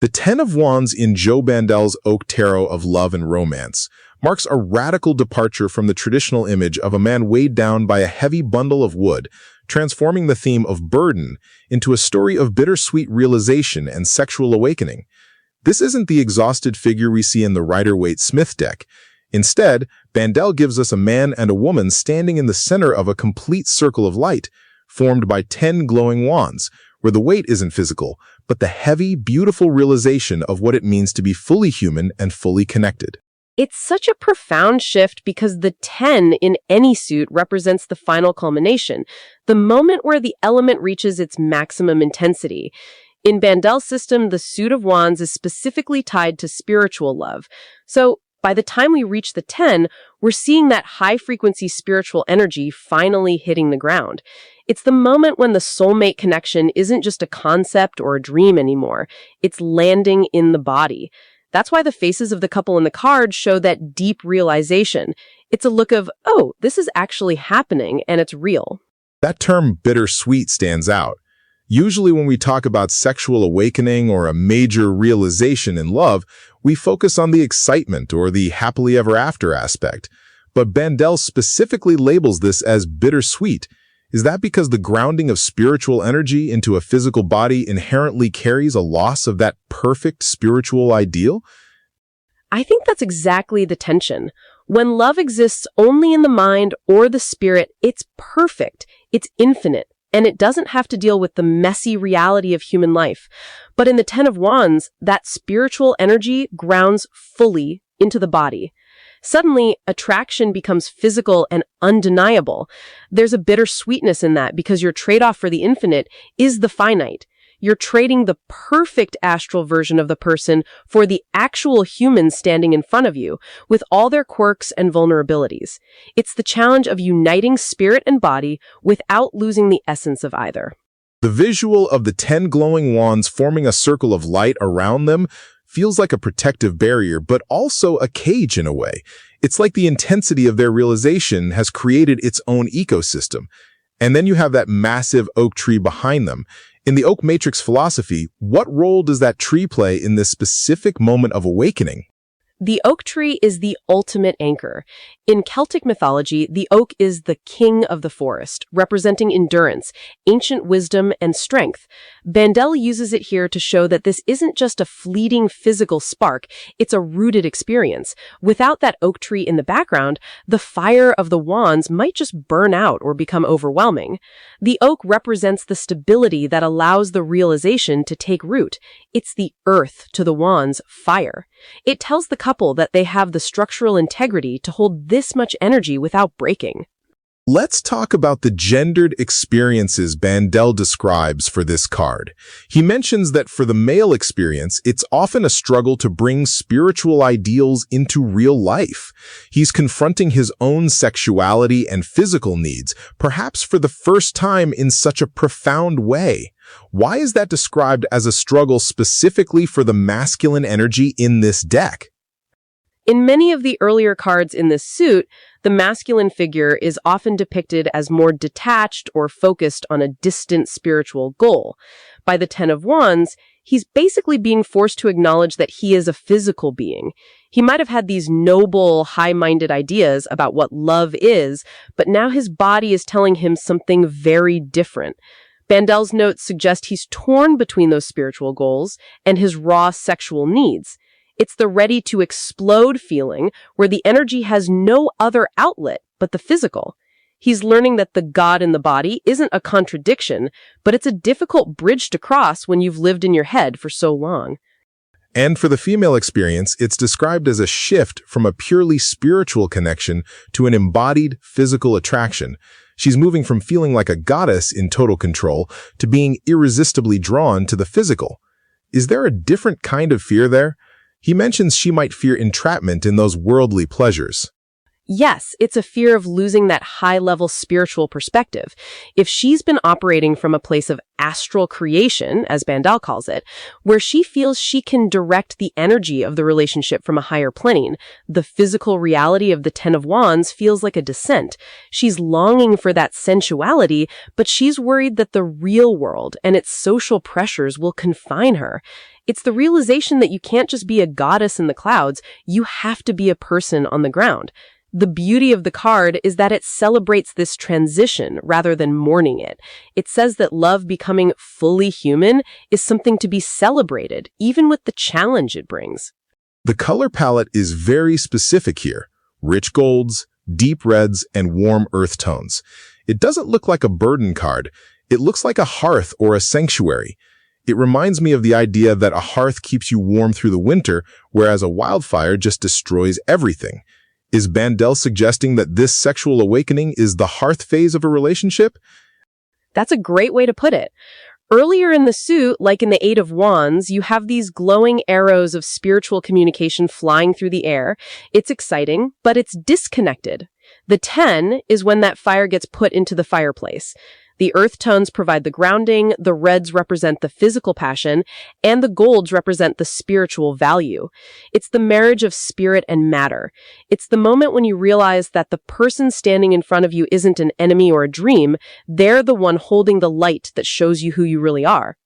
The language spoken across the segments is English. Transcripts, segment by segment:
The Ten of Wands in Joe Bandel's Oak Tarot of Love and Romance marks a radical departure from the traditional image of a man weighed down by a heavy bundle of wood, transforming the theme of burden into a story of bittersweet realization and sexual awakening. This isn't the exhausted figure we see in the Rider-Waite-Smith deck. Instead, Bandel gives us a man and a woman standing in the center of a complete circle of light, formed by 10 glowing wands, where the weight isn't physical, but the heavy, beautiful realization of what it means to be fully human and fully connected. It's such a profound shift because the 10 in any suit represents the final culmination, the moment where the element reaches its maximum intensity. In Bandel's system, the suit of wands is specifically tied to spiritual love. So, by the time we reach the 10, we're seeing that high-frequency spiritual energy finally hitting the ground. It's the moment when the soulmate connection isn't just a concept or a dream anymore. It's landing in the body. That's why the faces of the couple in the card show that deep realization. It's a look of, oh, this is actually happening and it's real. That term bittersweet stands out. Usually when we talk about sexual awakening or a major realization in love, we focus on the excitement or the happily ever after aspect. But Bandel specifically labels this as bittersweet. Is that because the grounding of spiritual energy into a physical body inherently carries a loss of that perfect spiritual ideal? I think that's exactly the tension. When love exists only in the mind or the spirit, it's perfect, it's infinite, and it doesn't have to deal with the messy reality of human life. But in the Ten of Wands, that spiritual energy grounds fully into the body. Suddenly, attraction becomes physical and undeniable. There's a bittersweetness in that because your trade-off for the infinite is the finite. You're trading the perfect astral version of the person for the actual human standing in front of you, with all their quirks and vulnerabilities. It's the challenge of uniting spirit and body without losing the essence of either. The visual of the 10 glowing wands forming a circle of light around them feels like a protective barrier, but also a cage in a way. It's like the intensity of their realization has created its own ecosystem. And then you have that massive oak tree behind them. In the oak matrix philosophy, what role does that tree play in this specific moment of awakening? The oak tree is the ultimate anchor. In Celtic mythology, the oak is the king of the forest, representing endurance, ancient wisdom, and strength. Bandel uses it here to show that this isn't just a fleeting physical spark, it's a rooted experience. Without that oak tree in the background, the fire of the wands might just burn out or become overwhelming. The oak represents the stability that allows the realization to take root. It's the earth to the wands' fire. It tells the couple that they have the structural integrity to hold this much energy without breaking. Let's talk about the gendered experiences Bandel describes for this card. He mentions that for the male experience, it's often a struggle to bring spiritual ideals into real life. He's confronting his own sexuality and physical needs, perhaps for the first time in such a profound way. Why is that described as a struggle specifically for the masculine energy in this deck? In many of the earlier cards in this suit, the masculine figure is often depicted as more detached or focused on a distant spiritual goal. By the Ten of Wands, he's basically being forced to acknowledge that he is a physical being. He might have had these noble, high-minded ideas about what love is, but now his body is telling him something very different. Bandel's notes suggest he's torn between those spiritual goals and his raw sexual needs. It's the ready-to-explode feeling where the energy has no other outlet but the physical. He's learning that the God in the body isn't a contradiction, but it's a difficult bridge to cross when you've lived in your head for so long. And for the female experience, it's described as a shift from a purely spiritual connection to an embodied physical attraction. She's moving from feeling like a goddess in total control to being irresistibly drawn to the physical. Is there a different kind of fear there? He mentions she might fear entrapment in those worldly pleasures. Yes, it's a fear of losing that high-level spiritual perspective. If she's been operating from a place of astral creation, as Bandel calls it, where she feels she can direct the energy of the relationship from a higher plane, the physical reality of the Ten of Wands feels like a descent. She's longing for that sensuality, but she's worried that the real world and its social pressures will confine her. It's the realization that you can't just be a goddess in the clouds, you have to be a person on the ground. The beauty of the card is that it celebrates this transition rather than mourning it. It says that love becoming fully human is something to be celebrated, even with the challenge it brings. The color palette is very specific here. Rich golds, deep reds, and warm earth tones. It doesn't look like a burden card. It looks like a hearth or a sanctuary. It reminds me of the idea that a hearth keeps you warm through the winter, whereas a wildfire just destroys everything. Is Bandel suggesting that this sexual awakening is the hearth phase of a relationship? That's a great way to put it. Earlier in the suit, like in the Eight of Wands, you have these glowing arrows of spiritual communication flying through the air. It's exciting, but it's disconnected. The 10 is when that fire gets put into the fireplace. The earth tones provide the grounding, the reds represent the physical passion, and the golds represent the spiritual value. It's the marriage of spirit and matter. It's the moment when you realize that the person standing in front of you isn't an enemy or a dream, they're the one holding the light that shows you who you really are.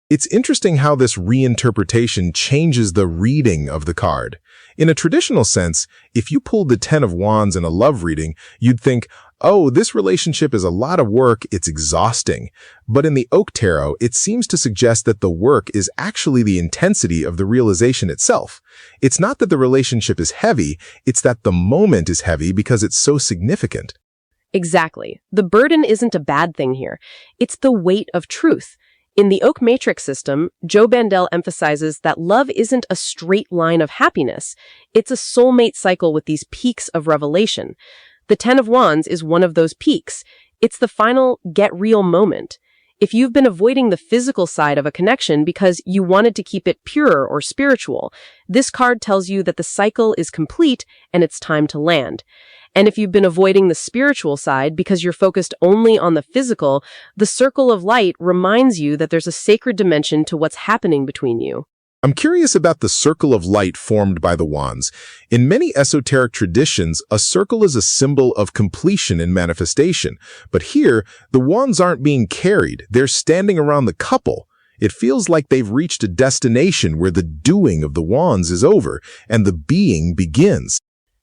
It's interesting how this reinterpretation changes the reading of the card. In a traditional sense, if you pulled the Ten of Wands in a love reading, you'd think, oh, this relationship is a lot of work, it's exhausting. But in the Oak Tarot, it seems to suggest that the work is actually the intensity of the realization itself. It's not that the relationship is heavy, it's that the moment is heavy because it's so significant. Exactly. The burden isn't a bad thing here. It's the weight of truth. In the Oak Matrix system, Joe Bandel emphasizes that love isn't a straight line of happiness. It's a soulmate cycle with these peaks of revelation. The Ten of Wands is one of those peaks. It's the final get real moment. If you've been avoiding the physical side of a connection because you wanted to keep it pure or spiritual, this card tells you that the cycle is complete and it's time to land. And if you've been avoiding the spiritual side because you're focused only on the physical, the circle of light reminds you that there's a sacred dimension to what's happening between you. I'm curious about the circle of light formed by the wands. In many esoteric traditions, a circle is a symbol of completion and manifestation. But here, the wands aren't being carried. They're standing around the couple. It feels like they've reached a destination where the doing of the wands is over and the being begins.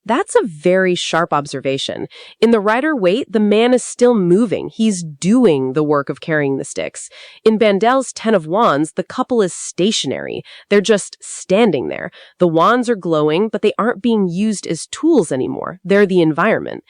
That's a very sharp observation. In the Rider-Waite, the man is still moving. He's doing the work of carrying the sticks. In Bandel's Ten of Wands, the couple is stationary. They're just standing there. The wands are glowing, but they aren't being used as tools anymore. They're the environment.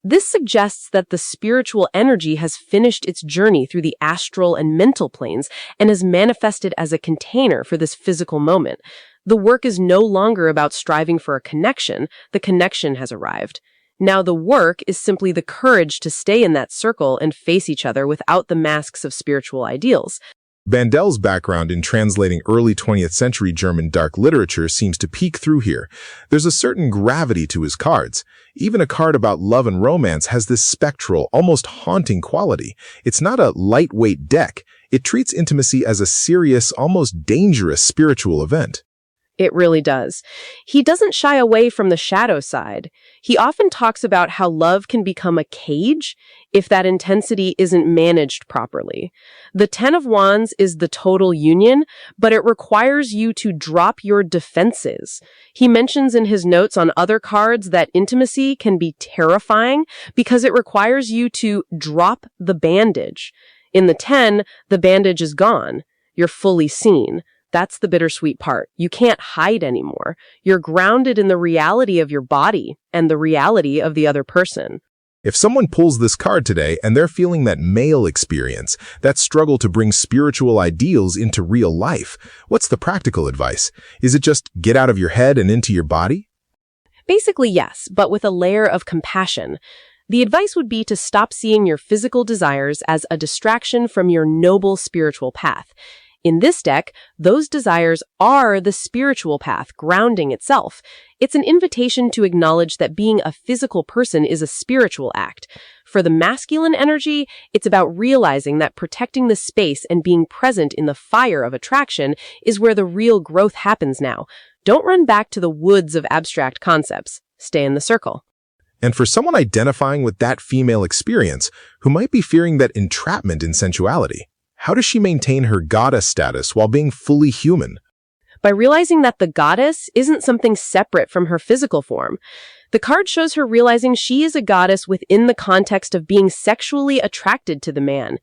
This suggests that the spiritual energy has finished its journey through the astral and mental planes and has manifested as a container for this physical moment. The work is no longer about striving for a connection. The connection has arrived. Now the work is simply the courage to stay in that circle and face each other without the masks of spiritual ideals. Bandel's background in translating early 20th century German dark literature seems to peek through here. There's a certain gravity to his cards. Even a card about love and romance has this spectral, almost haunting quality. It's not a lightweight deck. It treats intimacy as a serious, almost dangerous spiritual event. It really does. He doesn't shy away from the shadow side. He often talks about how love can become a cage if that intensity isn't managed properly. The Ten of Wands is the total union, but it requires you to drop your defenses. He mentions in his notes on other cards that intimacy can be terrifying because it requires you to drop the bandage. In the 10, the bandage is gone. You're fully seen. That's the bittersweet part. You can't hide anymore. You're grounded in the reality of your body and the reality of the other person. If someone pulls this card today and they're feeling that male experience, that struggle to bring spiritual ideals into real life, what's the practical advice? Is it just get out of your head and into your body? Basically, yes, but with a layer of compassion. The advice would be to stop seeing your physical desires as a distraction from your noble spiritual path. In this deck, those desires are the spiritual path, grounding itself. It's an invitation to acknowledge that being a physical person is a spiritual act. For the masculine energy, it's about realizing that protecting the space and being present in the fire of attraction is where the real growth happens now. Don't run back to the woods of abstract concepts. Stay in the circle. And for someone identifying with that female experience, who might be fearing that entrapment in sensuality, how does she maintain her goddess status while being fully human? By realizing that the goddess isn't something separate from her physical form. The card shows her realizing she is a goddess within the context of being sexually attracted to the man.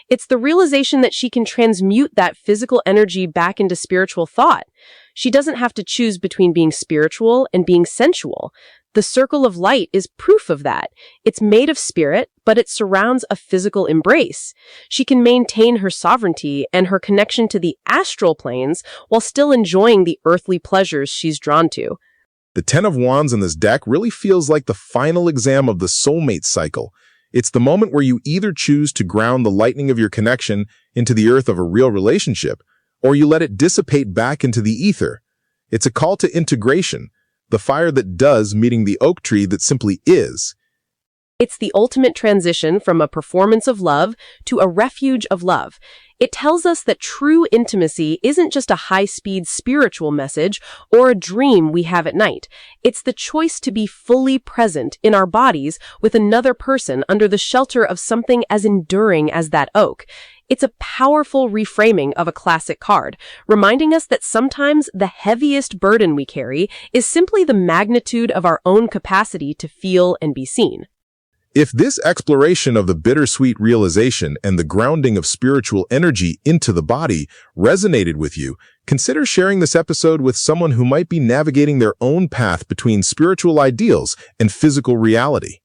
It's the realization that she can transmute that physical energy back into spiritual thought. She doesn't have to choose between being spiritual and being sensual. The circle of light is proof of that. It's made of spirit, but it surrounds a physical embrace. She can maintain her sovereignty and her connection to the astral planes while still enjoying the earthly pleasures she's drawn to. The Ten of Wands in this deck really feels like the final exam of the soulmate cycle. It's the moment where you either choose to ground the lightning of your connection into the earth of a real relationship, or you let it dissipate back into the ether. It's a call to integration, the fire that does meeting the oak tree that simply is. It's the ultimate transition from a performance of love to a refuge of love. It tells us that true intimacy isn't just a high-speed spiritual message or a dream we have at night. It's the choice to be fully present in our bodies with another person under the shelter of something as enduring as that oak. It's a powerful reframing of a classic card, reminding us that sometimes the heaviest burden we carry is simply the magnitude of our own capacity to feel and be seen. If this exploration of the bittersweet realization and the grounding of spiritual energy into the body resonated with you, consider sharing this episode with someone who might be navigating their own path between spiritual ideals and physical reality.